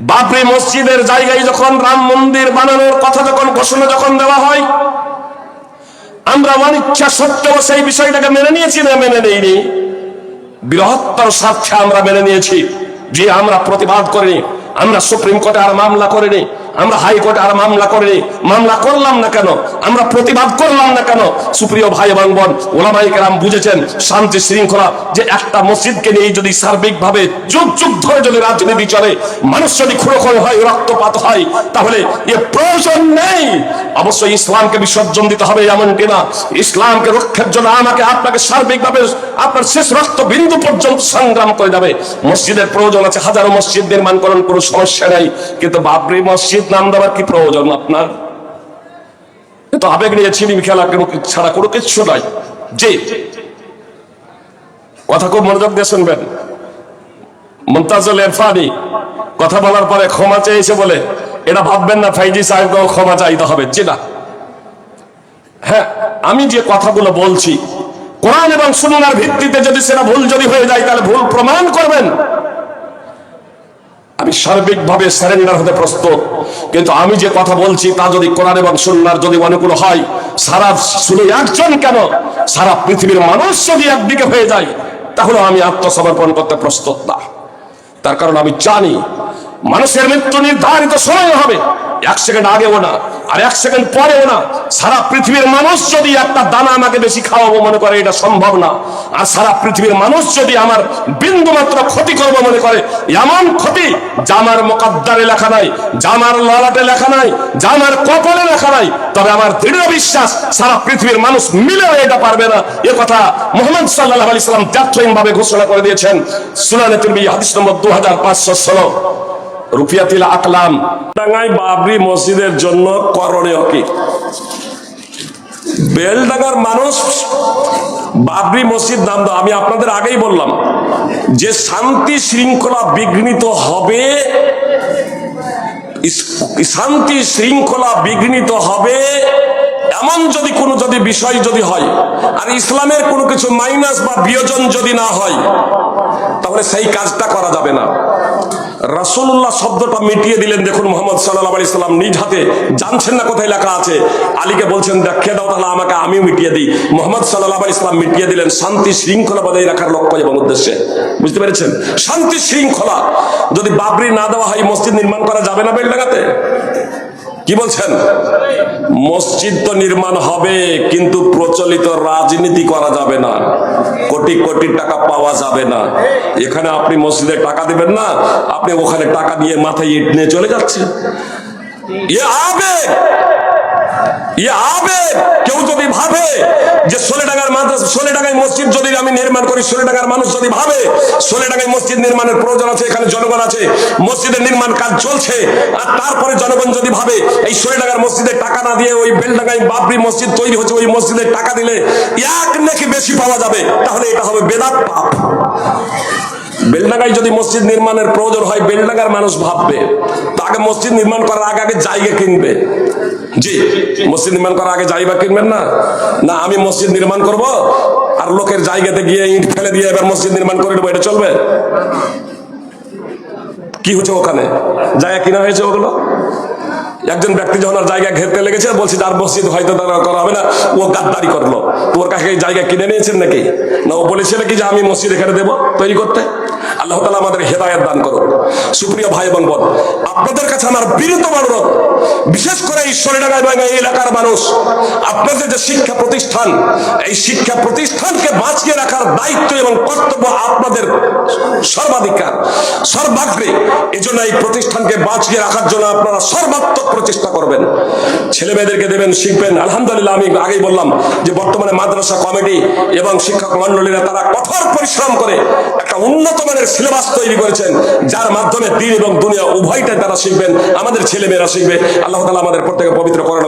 বাবরি মসজিদের জায়গায় যখন রাম মন্দির বানানোর কথা যখন ঘোষণা যখন দেওয়া হয়, আমরা অনিচ্ছা সত্ত্বেও সেই বিষয়টাকে মেনে নিয়েছি না মেনে নেইনি? বৃহত্তর স্বার্থে আমরা মেনে নিয়েছি যে আমরা প্রতিবাদ করিনি, আমরা সুপ্রিম কোর্টে আর মামলা করিনি, আমরা হাইকোর্টে আর মামলা করিনি। মামলা করলাম না কেন? আমরা প্রতিবাদ করলাম না কেন? সুপ্রিয় ভাই এবং বোন, ওলামায়ে কেরাম বুঝেছেন শান্তি শৃঙ্খলা যে একটা মসজিদকে নিয়ে যদি সার্বিকভাবে যুগ যুগ ধরে যদি রাজনীতি চলে, মানুষ যদি খুঁড়ো হয়, রক্তপাত হয়, তাহলে এ প্রয়োজন নেই। অবশ্যই ইসলামকে বিসর্জন দিতে হবে এমনটি না, ইসলামকে রক্ষার জন্য আমাকে আপনাকে সার্বিকভাবে আপনার শেষ রক্ত বিন্দু পর্যন্ত সংগ্রাম করে যাবে। মসজিদের প্রয়োজন আছে, হাজারো মসজিদ নির্মাণ করেন, কোনো সমস্যা নাই, কিন্তু বাবরি মসজিদ নাম দেওয়ার কি প্রয়োজন আপনার? তো আবেগ নিয়ে ছিনিমি খেলা ছাড়া কোনো কিছু নয়। যে কথা খুব মনোযোগ দিয়ে শুনবেন, মুমতাজুল ইরফানি কথা বলার পরে ক্ষমা চেয়েছে বলে এটা ভাববেন না ফাইজি সাহেবকেও ক্ষমা চাইতে হবে, জি না। হ্যাঁ, আমি যে কথাগুলো বলছি কোরআন এবং সুন্নাহর ভিত্তিতে যদি সেটা ভুল যদি হয়ে যায় তাহলে ভুল প্রমাণ করবেন। আমি সার্বিকভাবে সারেন্ডার হতে প্রস্তুত, কিন্তু আমি যে কথা বলছি তা যদি কোরআন এবং সুন্নাহর যদি অনুকূল হয়, সারা শুধু একজন কেন সারা পৃথিবীর মানুষ যদি একদিকে হয়ে যায়, তাহলে আমি আত্মসমর্পণ করতে প্রস্তুত না। তার কারণ আমি জানি মানুষের মৃত্যু নির্ধারিত সময় হবে, 1 সেকেন্ড আগেও না আর 1 সেকেন্ড পরেও না। সারা পৃথিবীর মানুষ যদি একটা দানা আমাকে বেশি খাওয়াবো মনে করে, এটা সম্ভব না। আর সারা পৃথিবীর মানুষ যদি আমার বিন্দু মাত্র ক্ষতি করবো মনে করে, এমন ক্ষতি জামার মুকদ্দারে লেখা নাই, জামার ললাটে লেখা নাই, জামার কপালে লেখা নাই, তবে আমার দৃঢ় বিশ্বাস সারা পৃথিবীর মানুষ মিলেও এটা পারবে না। এ কথা মুহাম্মদ সাল্লাল্লাহু আলাইহি সাল্লাম তাৎক্ষণিকভাবে ঘোষণা করে দিয়েছেন। সুনানে তিরমিজি হাদিস নম্বর 2516, রুফিয়াতিল আকলাম। টাঙ্গাই বাবরি মসজিদের জন্য করণীয় কি? বেলডাঙ্গার মানুষ বাবরি মসজিদ নাম দাও, আমি আপনাদের আগেই বললাম যে শান্তি শৃঙ্খলা বিঘ্নিত হবে, শান্তি শৃঙ্খলা বিঘ্নিত হবে এমন যদি কোনো বিষয় যদি হয়, আর ইসলামের কোনো কিছু মাইনাস বা বিয়োজন যদি না হয়, তাহলে সেই কাজটা করা যাবে না। রাসূলুল্লাহ শব্দটা মিটিয়ে দিলেন। দেখুন মুহাম্মদ সাল্লাল্লাহু আলাইহি সাল্লাম নিজ হাতে, জানছেন না কোথায় লেখা আছে, আলীকে বলছেন দেখিয়ে দাও, তাহলে আমাকে আমি মিটিয়ে দিই। মুহাম্মদ সাল্লাল্লাহু আলাইহি সাল্লাম মিটিয়ে দিলেন শান্তি শৃঙ্খলা বজায় রাখার লক্ষ্য এবং উদ্দেশ্যে। বুঝতে পেরেছেন? শান্তি শৃঙ্খলা যদি বাবরি না দেওয়া হয়, মসজিদ নির্মাণ করা যাবে না বেলডাঙ্গাতে? কি বলছেন? মসজিদ তো নির্মাণ হবে, কিন্তু প্রচলিত রাজনীতি করা যাবে না, কোটি কোটি টাকা পাওয়া যাবে না। এখানে আপনি মসজিদে টাকা দিবেন না, আপনি ওখানে টাকা দিয়ে মাথায় ইট নিয়ে চলে যাচ্ছে। কেউ যদি ভাবে যে সোলেডাঙ্গার মাদ্রাসা, সোলেডাঙ্গায় মসজিদ যদি আমি নির্মাণ করি, সোলেডাঙ্গার মানুষ যদি ভাবে সোলেডাঙ্গায় মসজিদ নির্মাণের প্রয়োজন আছে, এখানে জনগণ আছে, মসজিদের নির্মাণ কাজ চলছে, আর তারপরে জনগণ যদি ভাবে এই সোলেডাঙ্গার মসজিদে টাকা না দিয়ে ওই বেলডাঙ্গায় বাবরি মসজিদ তৈরি হচ্ছে, ওই মসজিদে টাকা দিলে এক নাকি বেশি পাওয়া যাবে, তাহলে এটা হবে বেদাত, পাপ। বেলডাঙ্গায় যদি মসজিদ নির্মাণের প্রয়োজন হয়, বেলডাঙ্গার মানুষ ভাববে তাকে মসজিদ নির্মাণ করার আগে আগে জায়গা কিনবে। জি, মসজিদ নির্মাণ করার আগে জায়গা কিনবেন না? না, আমি মসজিদ নির্মাণ করব আর লোকের জায়গাতে গিয়ে ইট ফেলে দিয়ে এবার মসজিদ নির্মাণ করে দেবো, এটা চলবে? কি হচ্ছে ওখানে? জায়গা কিনা হয়েছে ওগুলো। একজন ব্যক্তি যখন আর জায়গা ঘেরতে লেগেছে, বলছি তার মসজিদ হয়তো করা হবে না, ও গাদ্দারি করলো। তোর কাছে জায়গা কিনে নিয়েছেন নাকি? না, ও বলেছিল কি যে আমি মসজিদ এখানে দেবো তৈরি করতে। আল্লাহ তাআলা আমাদের হেদায়েত দান করুন। সুপ্রিয় ভাই এবং বোন, আপনাদের কাছে আমার বিনীত অনুরোধ, বিশেষ করে এই সোলেডাঙ্গা এবং এই এলাকার মানুষ, আপনাদের যে শিক্ষা প্রতিষ্ঠান, এই শিক্ষা প্রতিষ্ঠানকে বাঁচিয়ে রাখার দায়িত্ব এবং কর্তব্য আপনাদের সর্বাধিকার, সর্বাগ্রে। এই জন্য এই প্রতিষ্ঠানকে বাঁচিয়ে রাখার জন্য আপনারা সর্বাত্মক প্রচেষ্টা করবেন। ছেলে মেয়েদেরকে দেবেন, শিখবেন। আলহামদুলিল্লাহ, আমি আগেই বললাম যে বর্তমানে মাদ্রাসা কমিটি এবং শিক্ষক মন্ডলীরা তারা কঠোর পরিশ্রম করে একটা উন্নত মানের সিলেবাস তৈরি করেছেন, যার মাধ্যমে দ্বীন এবং দুনিয়া উভয়টাই তারা শিখবেন, আমাদের ছেলে মেয়েরা শিখবে। আল্লাহ তাআলা আমাদের প্রত্যেকে পবিত্র করেন।